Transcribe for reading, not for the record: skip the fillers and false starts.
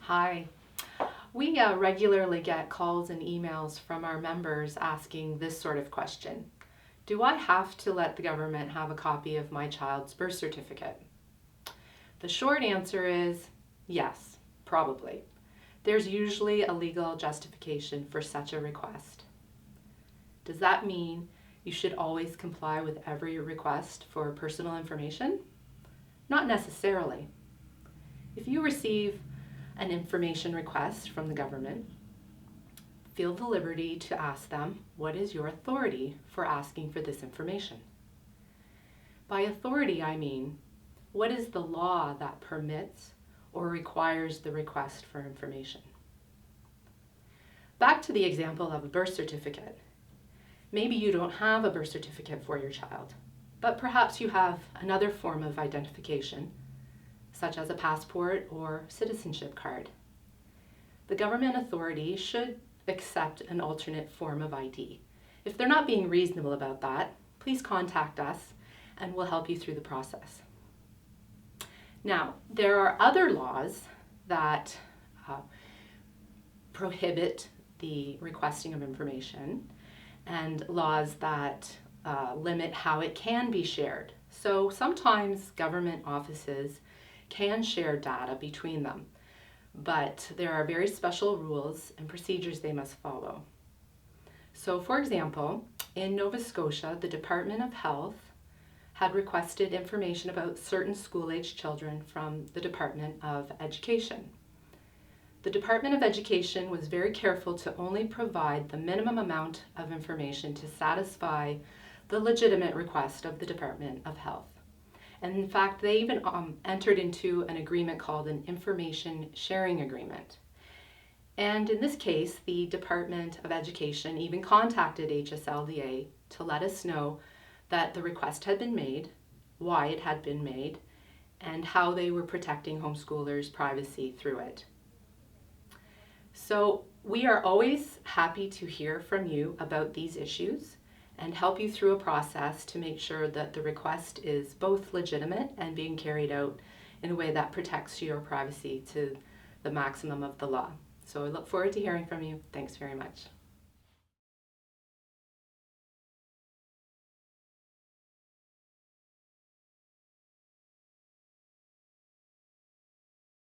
Hi. We regularly get calls and emails from our members asking this sort of question. Do I have to let the government have a copy of my child's birth certificate? The short answer is yes, probably. There's usually a legal justification for such a request. Does that mean you should always comply with every request for personal information? Not necessarily. If you receive an information request from the government, feel the liberty to ask them, what is your authority for asking for this information? By authority, I mean, what is the law that permits or requires the request for information? Back to the example of a birth certificate. Maybe you don't have a birth certificate for your child, but perhaps you have another form of identification, such as a passport or citizenship card. The government authority should accept an alternate form of ID. If they're not being reasonable about that, please contact us and we'll help you through the process. Now, there are other laws that prohibit the requesting of information and laws that limit how it can be shared. So sometimes government offices can share data between them, but there are very special rules and procedures they must follow. So for example, in Nova Scotia, the Department of Health had requested information about certain school-age children from the Department of Education. The Department of Education was very careful to only provide the minimum amount of information to satisfy the legitimate request of the Department of Health. And in fact, they even entered into an agreement called an information sharing agreement. And in this case, the Department of Education even contacted HSLDA to let us know that the request had been made, why it had been made, and how they were protecting homeschoolers' privacy through it. So we are always happy to hear from you about these issues and help you through a process to make sure that the request is both legitimate and being carried out in a way that protects your privacy to the maximum of the law. So I look forward to hearing from you. Thanks very much.